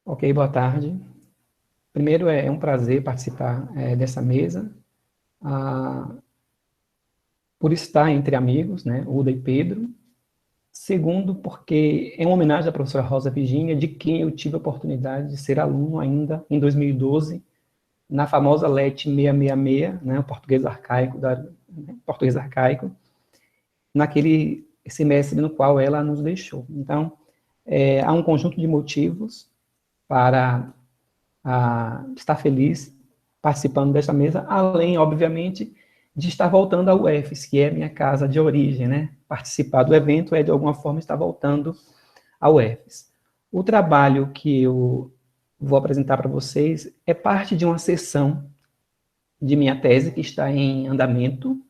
Ok, boa tarde. Primeiro, é um prazer participar dessa mesa, ah, por estar entre amigos, né, Uda e Pedro. Segundo, porque é uma homenagem à professora Rosa Virginia, de quem eu tive a oportunidade de ser aluno ainda em 2012, na famosa LET 666, né, o português arcaico, português arcaico, naquele semestre no qual ela nos deixou. Então, há um conjunto de motivos para estar feliz participando desta mesa, além, obviamente, de estar voltando ao UFES, que é minha casa de origem, né? Participar do evento é, de alguma forma, estar voltando ao UFES. O trabalho que eu vou apresentar para vocês é parte de uma sessão de minha tese, que está em andamento,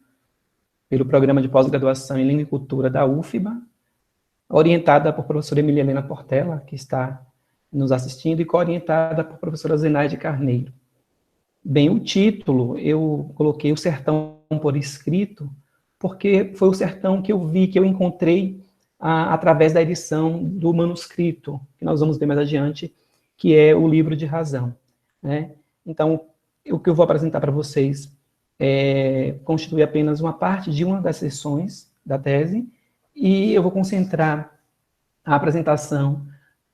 pelo Programa de Pós-Graduação em Língua e Cultura da UFBA, orientada por professora Emília Helena Portela, que está nos assistindo, e co-orientada por professora Zenaide Carneiro. Bem, o título, eu coloquei o sertão por escrito, porque foi o sertão que eu vi, que eu encontrei através da edição do manuscrito, que nós vamos ver mais adiante, que é o livro de razão, né? Então, o que eu vou apresentar para vocês constitui apenas uma parte de uma das sessões da tese, e eu vou concentrar a apresentação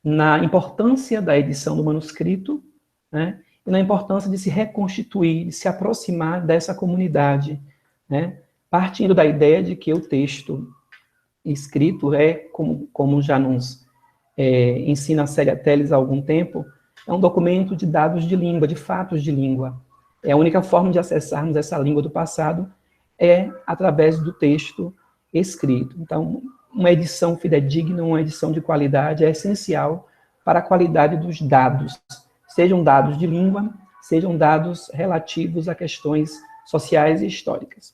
na importância da edição do manuscrito, né, e na importância de se reconstituir, de se aproximar dessa comunidade, né, partindo da ideia de que o texto escrito é, como já nos ensina a Célia Telles há algum tempo, é um documento de dados de língua, de fatos de língua. É a única forma de acessarmos essa língua do passado é através do texto escrito. Então, uma edição fidedigna, uma edição de qualidade é essencial para a qualidade dos dados, sejam dados de língua, sejam dados relativos a questões sociais e históricas.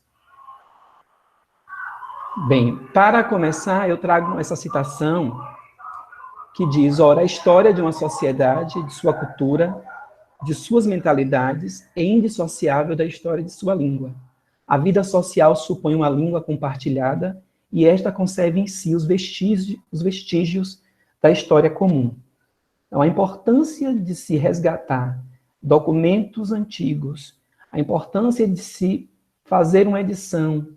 Bem, para começar, eu trago essa citação que diz: ora, a história de uma sociedade, de sua cultura, de suas mentalidades, é indissociável da história de sua língua. A vida social supõe uma língua compartilhada e esta conserva em si os vestígios da história comum. Então, a importância de se resgatar documentos antigos, a importância de se fazer uma edição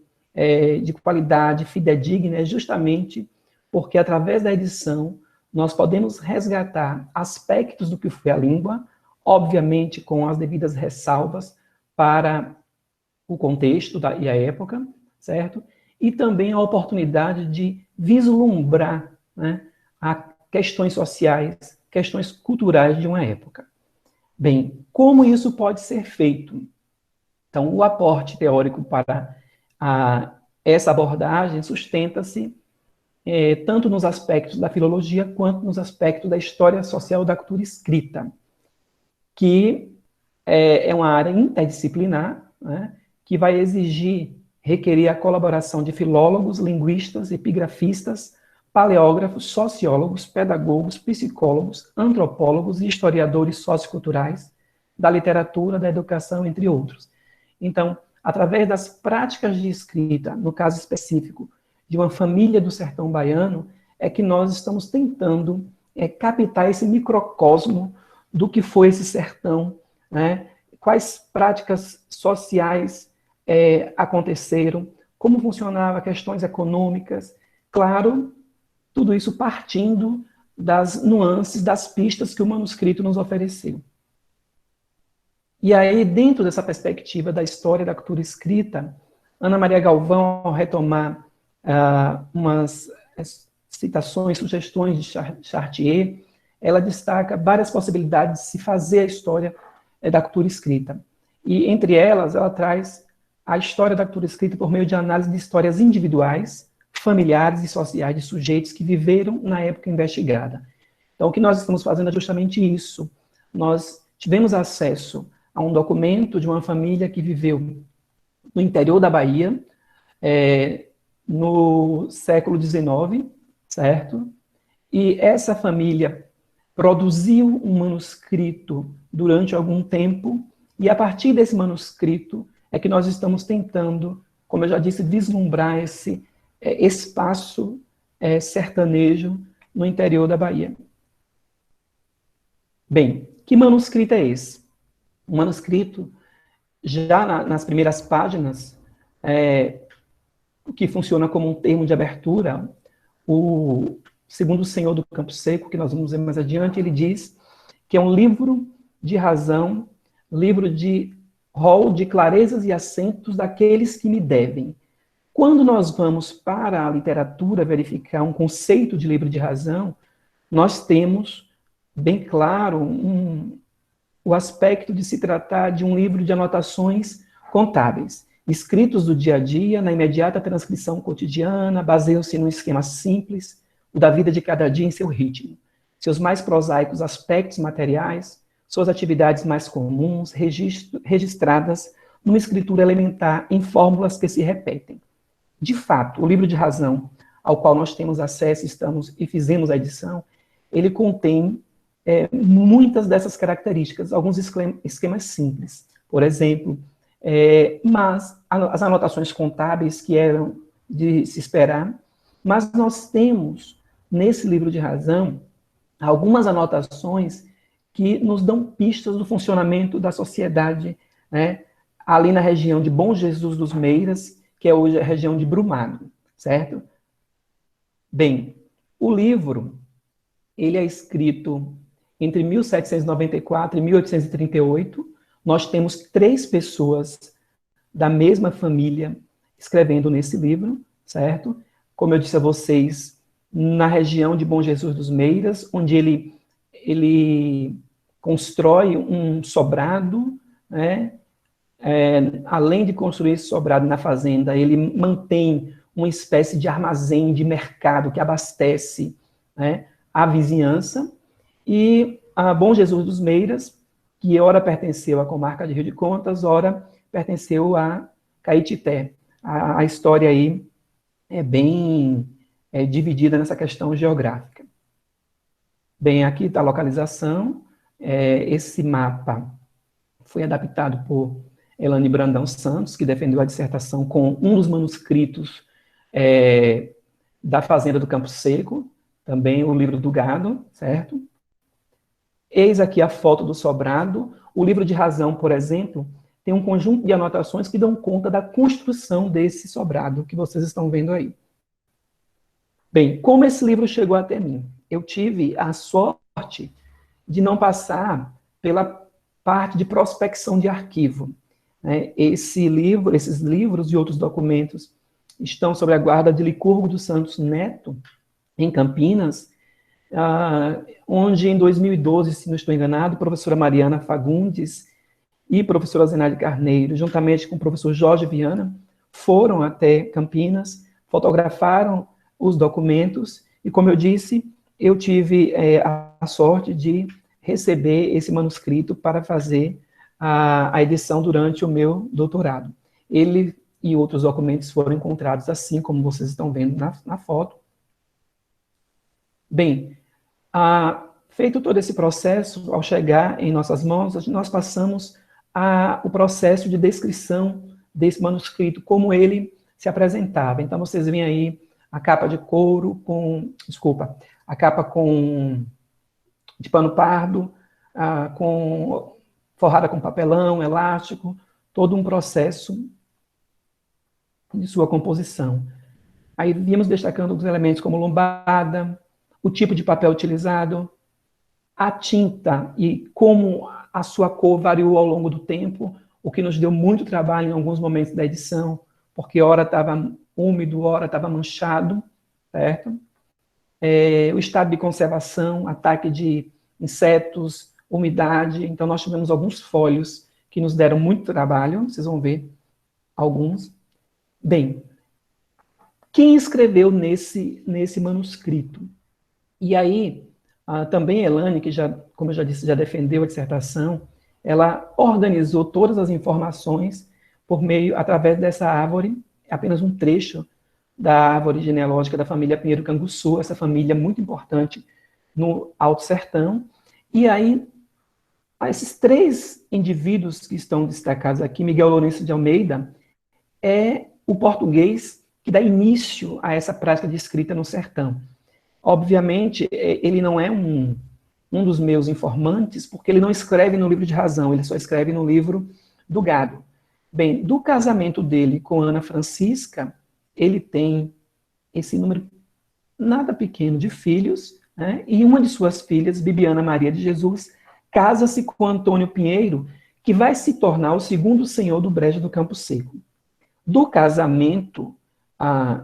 de qualidade fidedigna é justamente porque, através da edição, nós podemos resgatar aspectos do que foi a língua, obviamente com as devidas ressalvas para o contexto e a época, certo? E também a oportunidade de vislumbrar, né, a questões sociais, questões culturais de uma época. Bem, como isso pode ser feito? Então, o aporte teórico para essa abordagem sustenta-se tanto nos aspectos da filologia quanto nos aspectos da história social da cultura escrita, que é uma área interdisciplinar, né, que vai requerer a colaboração de filólogos, linguistas, epigrafistas, paleógrafos, sociólogos, pedagogos, psicólogos, antropólogos e historiadores socioculturais da literatura, da educação, entre outros. Então, através das práticas de escrita, no caso específico de uma família do sertão baiano, é que nós estamos tentando captar esse microcosmo do que foi esse sertão, né? Quais práticas sociais aconteceram, como funcionavam questões econômicas, claro, tudo isso partindo das nuances, das pistas que o manuscrito nos ofereceu. E aí, dentro dessa perspectiva da história da cultura escrita, Ana Maria Galvão, ao retomar umas citações, sugestões de Chartier, ela destaca várias possibilidades de se fazer a história da cultura escrita. E, entre elas, ela traz a história da cultura escrita por meio de análise de histórias individuais, familiares e sociais de sujeitos que viveram na época investigada. Então, o que nós estamos fazendo é justamente isso. Nós tivemos acesso a um documento de uma família que viveu no interior da Bahia, no século XIX, certo? E essa família produziu um manuscrito durante algum tempo, e a partir desse manuscrito é que nós estamos tentando, como eu já disse, vislumbrar esse espaço sertanejo no interior da Bahia. Bem, que manuscrito é esse? Um manuscrito, já nas primeiras páginas, que funciona como um termo de abertura, segundo o senhor do Campo Seco, que nós vamos ver mais adiante, ele diz que é um livro de razão, livro de rol de clarezas e acentos daqueles que me devem. Quando nós vamos para a literatura verificar um conceito de livro de razão, nós temos bem claro o aspecto de se tratar de um livro de anotações contábeis, escritos do dia a dia, na imediata transcrição cotidiana, baseiam-se num esquema simples, o da vida de cada dia em seu ritmo. Seus mais prosaicos aspectos materiais, suas atividades mais comuns, registradas numa escritura elementar em fórmulas que se repetem. De fato, o livro de razão, ao qual nós temos acesso e fizemos a edição, ele contém muitas dessas características, alguns esquemas simples. Por exemplo, mas as anotações contábeis que eram de se esperar, mas nós temos, nesse livro de razão, algumas anotações que nos dão pistas do funcionamento da sociedade, né, ali na região de Bom Jesus dos Meiras, que é hoje a região de Brumado, certo? Bem, o livro, ele é escrito entre 1794 e 1838, nós temos 3 pessoas da mesma família escrevendo nesse livro, certo? Como eu disse a vocês, na região de Bom Jesus dos Meiras, onde ele constrói um sobrado, né? Além de construir esse sobrado na fazenda, ele mantém uma espécie de armazém de mercado que abastece, né, a vizinhança. E a Bom Jesus dos Meiras, que ora pertenceu à comarca de Rio de Contas, ora pertenceu a Caetité. A história aí é bem dividida nessa questão geográfica. Bem, aqui está a localização. Esse mapa foi adaptado por Elane Brandão Santos, que defendeu a dissertação com um dos manuscritos da Fazenda do Campo Seco, também o livro do gado, certo? Eis aqui a foto do sobrado. O livro de razão, por exemplo, tem um conjunto de anotações que dão conta da construção desse sobrado que vocês estão vendo aí. Bem, como esse livro chegou até mim? Eu tive a sorte de não passar pela parte de prospecção de arquivo. Esses livros e outros documentos estão sob a guarda de Licurgo dos Santos Neto, em Campinas, onde em 2012, se não estou enganado, a professora Mariana Fagundes e a professora Zenaide Carneiro, juntamente com o professor Jorge Viana, foram até Campinas, fotografaram os documentos e, como eu disse, eu tive a sorte de receber esse manuscrito para fazer a edição durante o meu doutorado. Ele e outros documentos foram encontrados assim, como vocês estão vendo na foto. Bem, feito todo esse processo, ao chegar em nossas mãos, nós passamos o processo de descrição desse manuscrito, como ele se apresentava. Então, vocês veem aí a capa de couro a capa de pano pardo, forrada com papelão, elástico, todo um processo de sua composição. Aí víamos destacando os elementos como lombada, o tipo de papel utilizado, a tinta e como a sua cor variou ao longo do tempo, o que nos deu muito trabalho em alguns momentos da edição, porque ora estava úmido, ora estava manchado, certo? O estado de conservação, ataque de insetos, umidade. Então, nós tivemos alguns folhos que nos deram muito trabalho, vocês vão ver alguns. Bem, quem escreveu nesse manuscrito? E aí, também Elane, que já, como eu já disse, já defendeu a dissertação, ela organizou todas as informações através dessa árvore, apenas um trecho da árvore genealógica da família Pinheiro Canguçu, essa família muito importante no Alto Sertão. E aí, esses 3 indivíduos que estão destacados aqui, Miguel Lourenço de Almeida, é o português que dá início a essa prática de escrita no sertão. Obviamente, ele não é um um dos meus informantes, porque ele não escreve no livro de razão, ele só escreve no livro do gado. Bem, do casamento dele com Ana Francisca, ele tem esse número nada pequeno de filhos, né? E uma de suas filhas, Bibiana Maria de Jesus, casa-se com Antônio Pinheiro, que vai se tornar o segundo senhor do Brejo do Campo Seco. Do casamento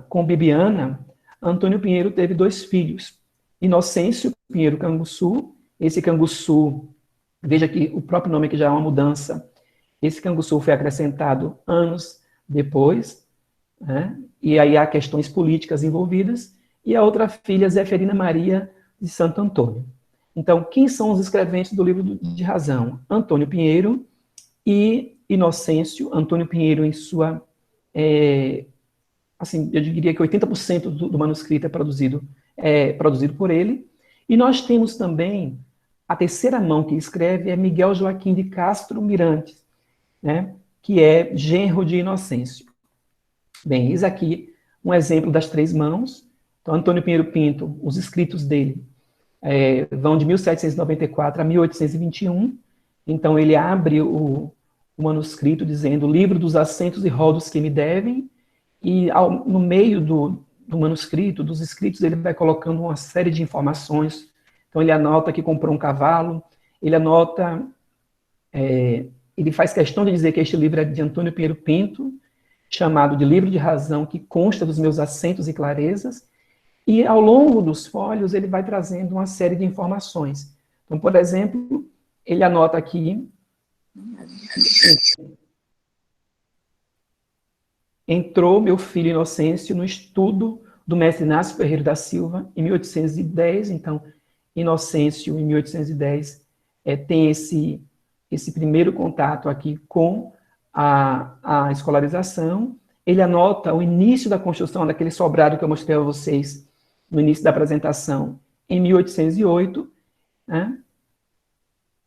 com Bibiana, Antônio Pinheiro teve 2 filhos, Inocêncio Pinheiro Canguçu. Esse Canguçu, veja que o próprio nome aqui já é uma mudança, esse Canguçu foi acrescentado anos depois, né? E aí há questões políticas envolvidas, e a outra filha, Zeferina Maria de Santo Antônio. Então, quem são os escreventes do livro de razão? Antônio Pinheiro e Inocêncio. Antônio Pinheiro, em sua... assim, eu diria que 80% do manuscrito é produzido por ele. E nós temos também a terceira mão que escreve é Miguel Joaquim de Castro Mirantes, né, que é genro de Inocêncio. Bem, eis aqui um exemplo das 3 mãos. Então, Antônio Pinheiro Pinto, os escritos dele vão de 1794 a 1821. Então, ele abre o manuscrito dizendo: livro dos assentos e rodos que me devem, e no meio do manuscrito, dos escritos, ele vai colocando uma série de informações. Então, ele anota que comprou um cavalo, ele anota, ele faz questão de dizer que este livro é de Antônio Pinheiro Pinto, chamado de Livro de Razão, que consta dos meus assentos e clarezas, e ao longo dos folhos ele vai trazendo uma série de informações. Então, por exemplo, ele anota aqui: entrou meu filho Inocêncio no estudo do mestre Inácio Ferreira da Silva em 1810. Então, Inocêncio, em 1810, tem esse primeiro contato aqui com a escolarização. Ele anota o início da construção daquele sobrado que eu mostrei a vocês no início da apresentação, em 1808, né?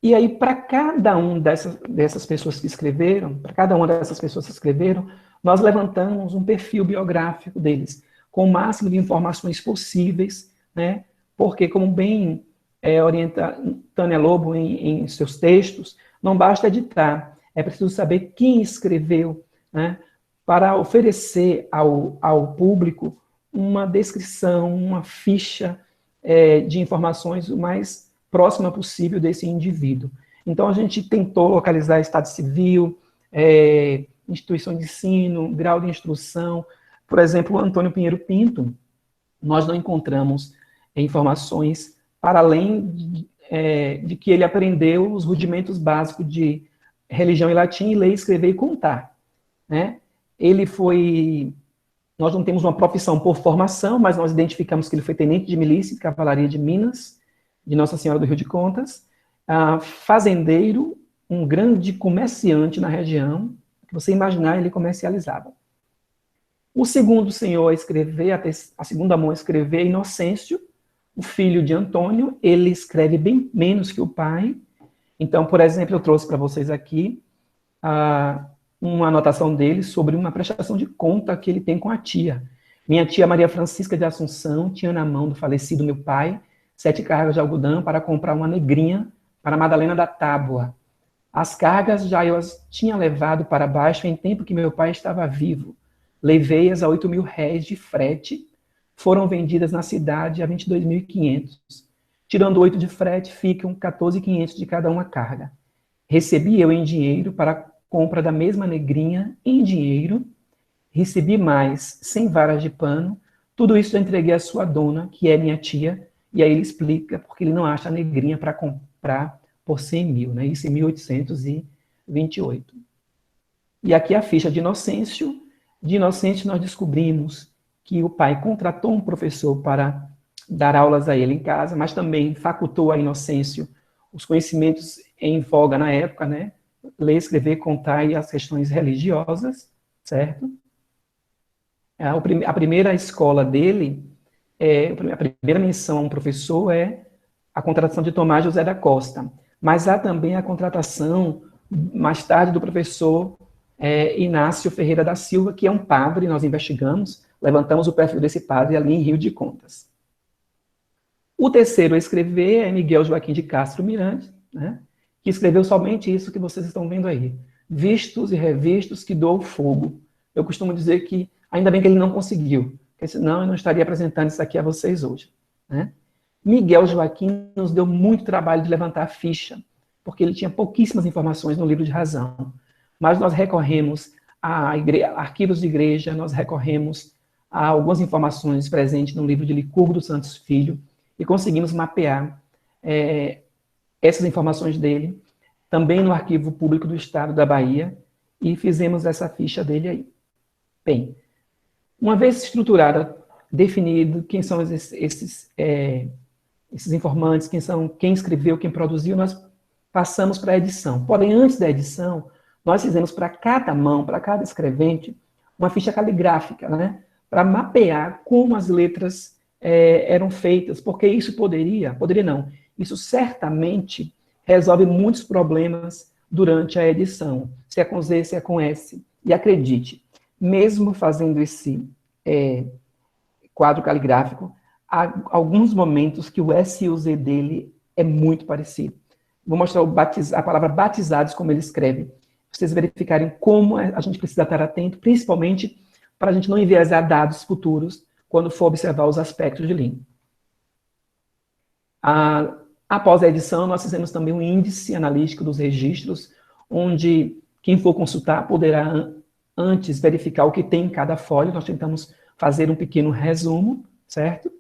E aí, para cada uma dessas pessoas que escreveram, nós levantamos um perfil biográfico deles, com o máximo de informações possíveis, né? Porque, como bem orienta Tânia Lobo em seus textos, não basta editar, é preciso saber quem escreveu, né? Para oferecer ao público uma descrição, uma ficha de informações o mais próxima possível desse indivíduo. Então, a gente tentou localizar estado civil, instituição de ensino, grau de instrução. Por exemplo, o Antônio Pinheiro Pinto, nós não encontramos informações para além de que ele aprendeu os rudimentos básicos de religião e latim, ler, escrever e contar, né? Nós não temos uma profissão por formação, mas nós identificamos que ele foi tenente de milícia de cavalaria de Minas, de Nossa Senhora do Rio de Contas, fazendeiro, um grande comerciante na região, que você imaginar, ele comercializava. O segundo senhor a escrever, a segunda mão a escrever, é Inocêncio, o filho de Antônio. Ele escreve bem menos que o pai. Então, por exemplo, eu trouxe para vocês aqui uma anotação dele sobre uma prestação de conta que ele tem com a tia. Minha tia Maria Francisca de Assunção tinha na mão do falecido meu pai 7 cargas de algodão para comprar uma negrinha para Madalena da Tábua. As cargas já eu as tinha levado para baixo em tempo que meu pai estava vivo. Levei-as a 8.000 réis de frete, foram vendidas na cidade a 22.500. Tirando 8 de frete, ficam 14.500 de cada uma carga. Recebi eu em dinheiro para a compra da mesma negrinha em dinheiro, recebi mais 100 varas de pano, tudo isso eu entreguei à sua dona, que é minha tia, e aí ele explica porque ele não acha a negrinha para comprar por 100.000, né? Isso em 1828. E aqui a ficha de Inocêncio. De Inocêncio nós descobrimos que o pai contratou um professor para dar aulas a ele em casa, mas também facultou a Inocêncio os conhecimentos em voga na época, né? Ler, escrever, contar e as questões religiosas, certo? A primeira escola dele, a primeira menção a um professor é a contratação de Tomás José da Costa, mas há também a contratação, mais tarde, do professor Inácio Ferreira da Silva, que é um padre. Nós investigamos, levantamos o perfil desse padre ali em Rio de Contas. O terceiro a escrever é Miguel Joaquim de Castro Miranda, né, que escreveu somente isso que vocês estão vendo aí. Vistos e revistos que dou fogo. Eu costumo dizer que ainda bem que ele não conseguiu, porque senão eu não estaria apresentando isso aqui a vocês hoje, né? Miguel Joaquim nos deu muito trabalho de levantar a ficha, porque ele tinha pouquíssimas informações no livro de razão. Mas nós recorremos a arquivos de igreja, nós recorremos a algumas informações presentes no livro de Licurgo dos Santos Filho, e conseguimos mapear essas informações dele, também no Arquivo Público do Estado da Bahia, e fizemos essa ficha dele aí. Bem, uma vez estruturada, definido quem são esses informantes, quem escreveu, quem produziu, nós passamos para a edição. Porém, antes da edição, nós fizemos para cada mão, para cada escrevente, uma ficha caligráfica, né, para mapear como as letras eram feitas, porque isso poderia não, isso certamente resolve muitos problemas durante a edição, se é com Z, se é com S. E acredite, mesmo fazendo esse quadro caligráfico, há alguns momentos que o S e o Z dele é muito parecido. Vou mostrar a palavra batizados, como ele escreve, para vocês verificarem como a gente precisa estar atento, principalmente para a gente não enviesar dados futuros quando for observar os aspectos de língua. Após a edição, nós fizemos também um índice analítico dos registros, onde quem for consultar poderá antes verificar o que tem em cada folha. Nós tentamos fazer um pequeno resumo, certo?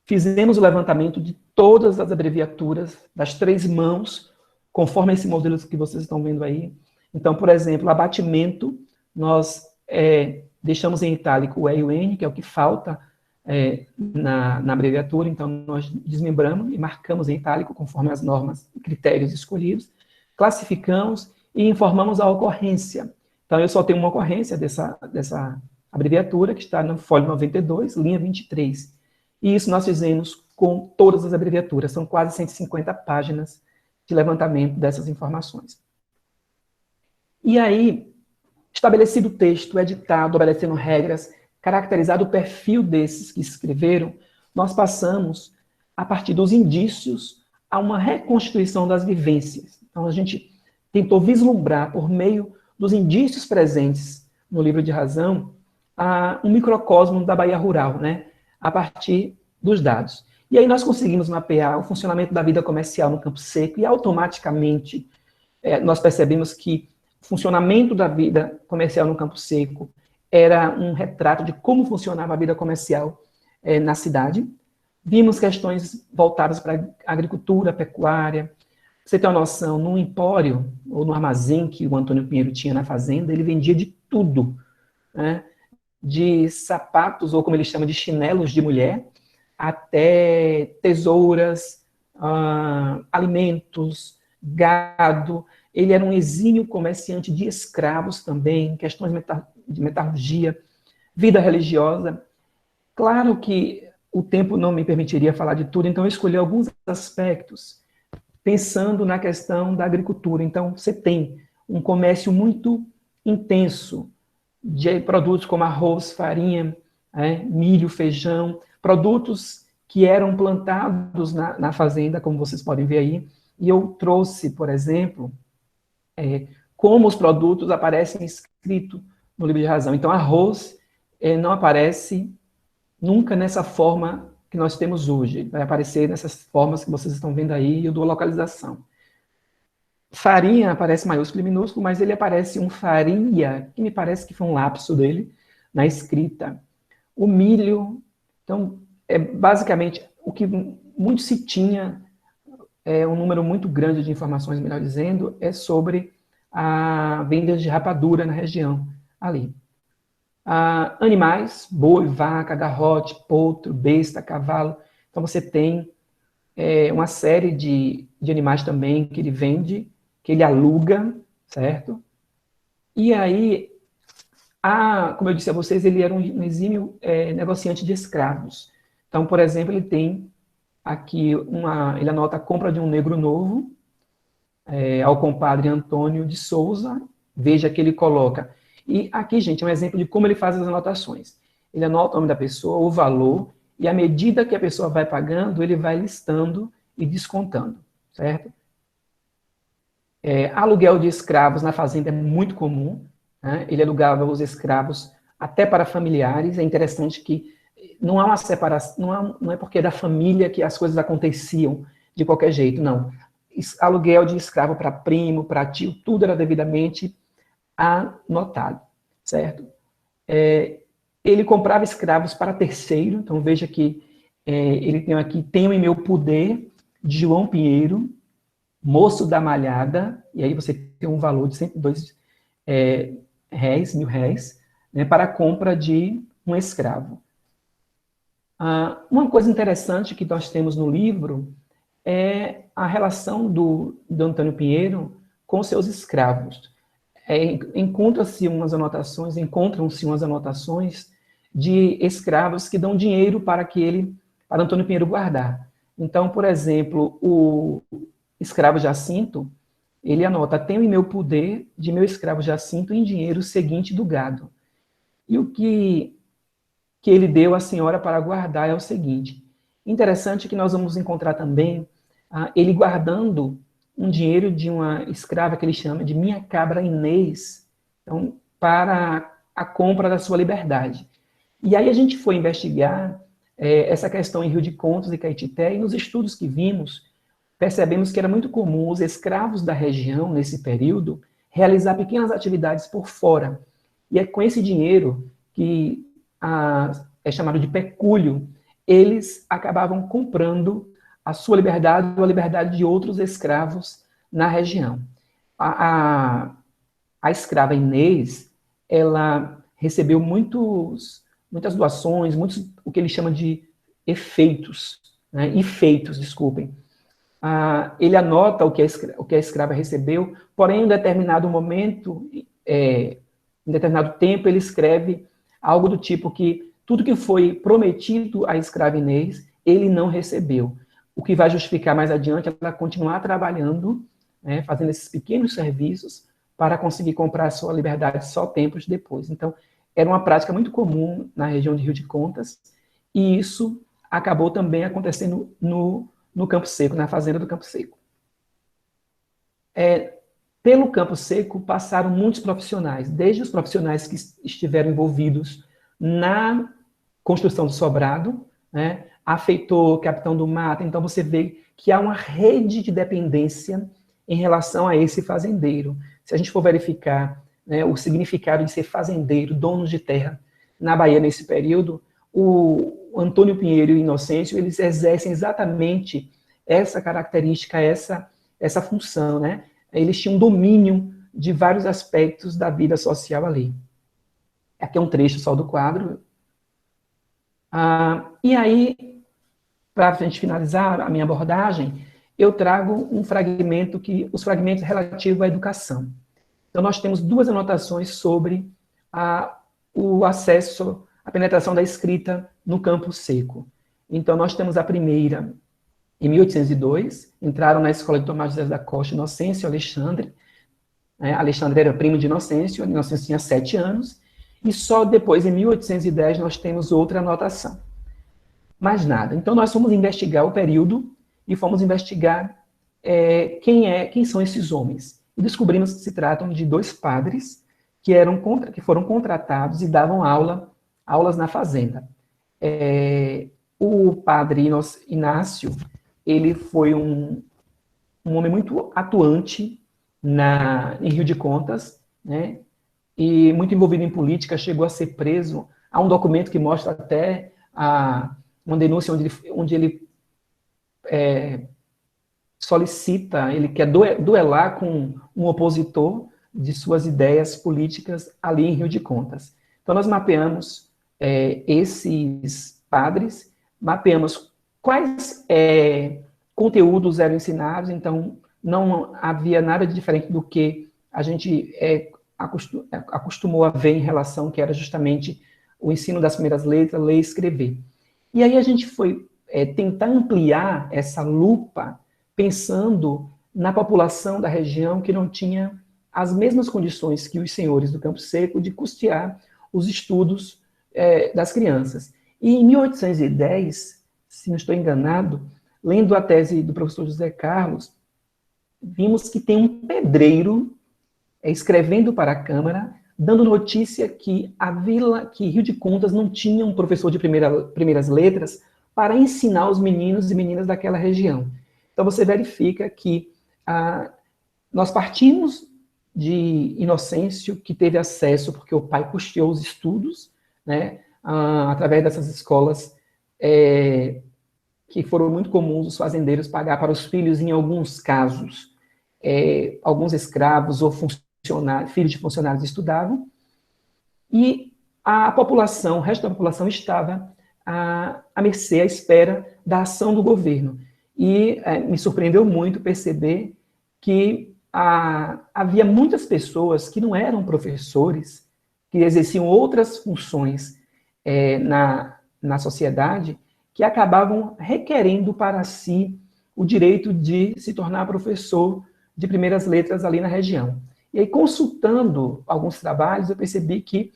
Fizemos o levantamento de todas as abreviaturas das 3 mãos, conforme esse modelo que vocês estão vendo aí. Então, por exemplo, abatimento, nós deixamos em itálico o E e o N, que é o que falta na abreviatura, então nós desmembramos e marcamos em itálico, conforme as normas e critérios escolhidos, classificamos e informamos a ocorrência. Então, eu só tenho uma ocorrência dessa abreviatura, que está no folha 92, linha 23. E isso nós fizemos com todas as abreviaturas, são quase 150 páginas de levantamento dessas informações. E aí, estabelecido o texto, editado, obedecendo regras, caracterizado o perfil desses que escreveram, nós passamos, a partir dos indícios, a uma reconstituição das vivências. Então, a gente tentou vislumbrar, por meio dos indícios presentes no livro de razão, um microcosmo da Bahia rural, né? A partir dos dados. E aí nós conseguimos mapear o funcionamento da vida comercial no Campo Seco e automaticamente nós percebemos que o funcionamento da vida comercial no Campo Seco era um retrato de como funcionava a vida comercial na cidade. Vimos questões voltadas para a agricultura, pecuária. Você tem uma noção, num empório ou no armazém que o Antônio Pinheiro tinha na fazenda, ele vendia de tudo, né? De sapatos, ou como ele chama de chinelos de mulher, até tesouras, alimentos, gado. Ele era um exímio comerciante de escravos também, questões de metalurgia, vida religiosa. Claro que o tempo não me permitiria falar de tudo, então eu escolhi alguns aspectos, pensando na questão da agricultura. Então, você tem um comércio muito intenso, de produtos como arroz, farinha, milho, feijão, produtos que eram plantados na fazenda, como vocês podem ver aí. E eu trouxe, por exemplo, como os produtos aparecem escrito no livro de razão. Então, arroz não aparece nunca nessa forma que nós temos hoje. Vai aparecer nessas formas que vocês estão vendo aí, e eu dou localização. Farinha aparece maiúsculo e minúsculo, mas ele aparece um farinha, que me parece que foi um lapso dele, na escrita. O milho, então, basicamente, o que muito se tinha, um número muito grande de informações, melhor dizendo, é sobre a venda de rapadura na região, ali. Animais, boi, vaca, garrote, potro, besta, cavalo. Então, você tem uma série de animais também que ele vende, que ele aluga, certo? E aí, como eu disse a vocês, ele era um exímio negociante de escravos. Então, por exemplo, ele tem aqui, ele anota a compra de um negro novo ao compadre Antônio de Souza, veja que ele coloca. E aqui, gente, é um exemplo de como ele faz as anotações. Ele anota o nome da pessoa, o valor, e à medida que a pessoa vai pagando, ele vai listando e descontando, certo? Aluguel de escravos na fazenda é muito comum, né? Ele alugava os escravos até para familiares. É interessante que não há uma separação, não é porque é da família que as coisas aconteciam de qualquer jeito, não. Aluguel de escravo para primo, para tio, tudo era devidamente anotado, certo? Ele comprava escravos para terceiro, então veja que ele tem aqui, Tenho em Meu Poder, de João Pinheiro, Moço da Malhada, e aí você tem um valor de 102 réis, R$ 1.000, né, para a compra de um escravo. Uma coisa interessante que nós temos no livro é a relação do Antônio Pinheiro com seus escravos. Encontram-se umas anotações de escravos que dão dinheiro para Antônio Pinheiro guardar. Então, por exemplo, o escravo Jacinto, ele anota: Tenho em meu poder de meu escravo Jacinto em dinheiro seguinte do gado. E o que ele deu à senhora para guardar é o seguinte. Interessante que nós vamos encontrar também ele guardando um dinheiro de uma escrava que ele chama de Minha Cabra Inês, então, para a compra da sua liberdade. E aí a gente foi investigar essa questão em Rio de Contas e Caetité, e nos estudos que vimos, percebemos que era muito comum os escravos da região, nesse período, realizar pequenas atividades por fora. E é com esse dinheiro que é chamado de pecúlio, eles acabavam comprando a sua liberdade ou a liberdade de outros escravos na região. A escrava Inês, ela recebeu muitas doações, o que ele chama de efeitos, né? Desculpem. Ele anota o que a escrava recebeu, porém, em determinado momento, em determinado tempo, ele escreve algo do tipo que tudo que foi prometido à escrava Inês, ele não recebeu. O que vai justificar mais adiante ela continuar trabalhando, né, fazendo esses pequenos serviços para conseguir comprar a sua liberdade só tempos depois. Então, era uma prática muito comum na região de Rio de Contas, e isso acabou também acontecendo no Campo Seco, na fazenda do Campo Seco. Pelo Campo Seco passaram muitos profissionais, desde os profissionais que estiveram envolvidos na construção do sobrado, né, afeitor, capitão do mato. Então você vê que há uma rede de dependência em relação a esse fazendeiro. Se a gente for verificar, né, o significado de ser fazendeiro, dono de terra na Bahia nesse período, o Antônio Pinheiro e o Inocêncio, eles exercem exatamente essa característica, essa função, né? Eles tinham domínio de vários aspectos da vida social ali. Aqui é um trecho só do quadro. E aí, para a gente finalizar a minha abordagem, eu trago os fragmentos relativos à educação. Então, nós temos duas anotações sobre o acesso, a penetração da escrita no Campo Seco. Então, nós temos a primeira, em 1802, entraram na escola de Tomás José da Costa, Inocêncio e Alexandre. Alexandre era primo de Inocêncio tinha 7 anos, e só depois, em 1810, nós temos outra anotação. Mais nada. Então, nós fomos investigar o período e fomos investigar quem são esses homens. E descobrimos que se tratam de 2 padres que foram contratados e davam aulas na fazenda. O padre Inácio, ele foi um homem muito atuante em Rio de Contas, né? E muito envolvido em política, chegou a ser preso. Há um documento que mostra até uma denúncia onde ele solicita, ele quer duelar com um opositor de suas ideias políticas ali em Rio de Contas. Então, nós mapeamos esses padres, mapeamos quais conteúdos eram ensinados, então não havia nada de diferente do que a gente acostumou a ver em relação, que era justamente o ensino das primeiras letras, ler e escrever. E aí a gente foi tentar ampliar essa lupa, pensando na população da região que não tinha as mesmas condições que os senhores do Campo Seco de custear os estudos das crianças. E em 1810, se não estou enganado, lendo a tese do professor José Carlos, vimos que tem um pedreiro escrevendo para a Câmara, dando notícia que que Rio de Contas não tinha um professor de primeiras letras para ensinar os meninos e meninas daquela região. Então você verifica que nós partimos de Inocêncio, que teve acesso, porque o pai custeou os estudos, né, através dessas escolas que foram muito comuns os fazendeiros pagar para os filhos, em alguns casos, alguns escravos ou filhos de funcionários estudavam, e a população, o resto da população estava à mercê, à espera da ação do governo. E me surpreendeu muito perceber que havia muitas pessoas que não eram professores, que exerciam outras funções na sociedade, que acabavam requerendo para si o direito de se tornar professor de primeiras letras ali na região. E aí, consultando alguns trabalhos, eu percebi que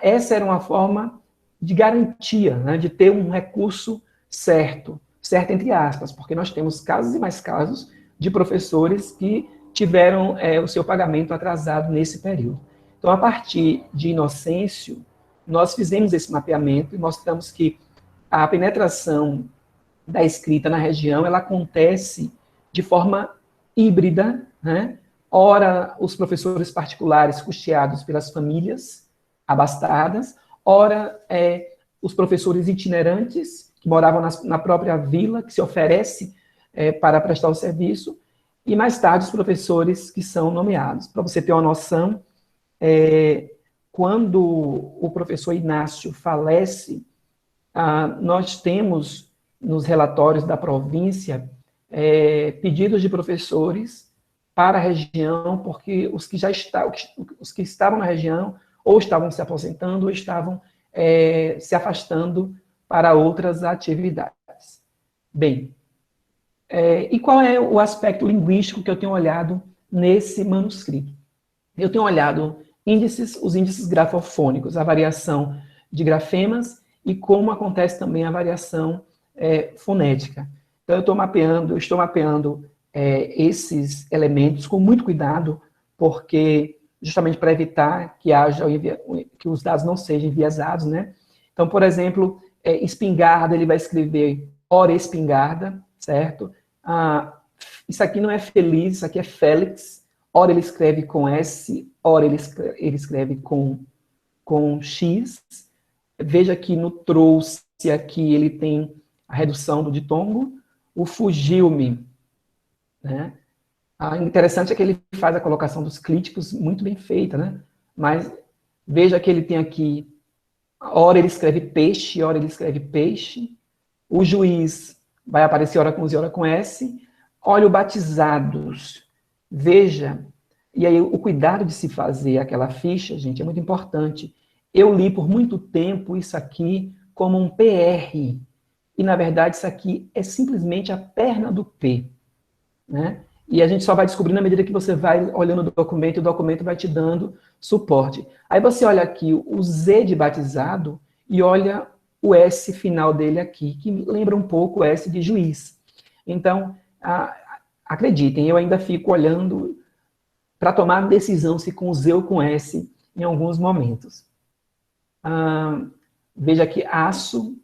essa era uma forma de garantia, né, de ter um recurso certo entre aspas, porque nós temos casos e mais casos de professores que tiveram o seu pagamento atrasado nesse período. Então, a partir de Inocêncio, nós fizemos esse mapeamento e mostramos que a penetração da escrita na região, ela acontece de forma híbrida, né? Ora, os professores particulares custeados pelas famílias abastadas, ora, os professores itinerantes, que moravam na própria vila, que se oferece para prestar o serviço, e mais tarde os professores que são nomeados. Para você ter uma noção, quando o professor Inácio falece, nós temos nos relatórios da província pedidos de professores para a região, porque os que estavam na região ou estavam se aposentando ou estavam se afastando para outras atividades. Bem, e qual é o aspecto linguístico que eu tenho olhado nesse manuscrito? Eu tenho olhado os índices grafofônicos, a variação de grafemas e como acontece também a variação fonética. Então, eu estou mapeando esses elementos com muito cuidado, porque justamente para evitar que os dados não sejam enviesados, né? Então, por exemplo, espingarda, ele vai escrever ora espingarda, certo? Isso aqui não é feliz, isso aqui é Félix. Ora ele escreve com S, ora ele escreve com X. Veja que no trouxe aqui ele tem a redução do ditongo. O fugiu-me, né? Interessante é que ele faz a colocação dos críticos muito bem feita, né? Mas veja que ele tem aqui, ora ele escreve peixe, ora ele escreve peixe. O juiz vai aparecer ora com Z, ora com S. Olha o batizados. Veja, e aí o cuidado de se fazer aquela ficha, gente, é muito importante. Eu li por muito tempo isso aqui como um PR, e na verdade isso aqui é simplesmente a perna do P, né? E a gente só vai descobrir na medida que você vai olhando o documento, e o documento vai te dando suporte. Aí você olha aqui o Z de batizado e olha o S final dele aqui, que lembra um pouco o S de juiz. Então, acreditem, eu ainda fico olhando para tomar decisão se com Z ou com S em alguns momentos. Veja aqui, aço,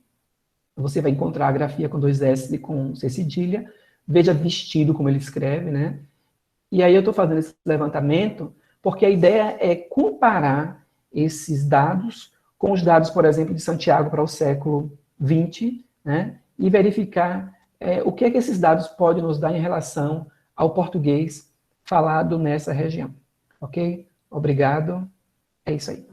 você vai encontrar a grafia com 2 S e com C cedilha. Veja vestido, como ele escreve, né? E aí eu estou fazendo esse levantamento porque a ideia é comparar esses dados com os dados, por exemplo, de Santiago para o século XX, né? E verificar o que é que esses dados podem nos dar em relação ao português falado nessa região. Ok? Obrigado. É isso aí.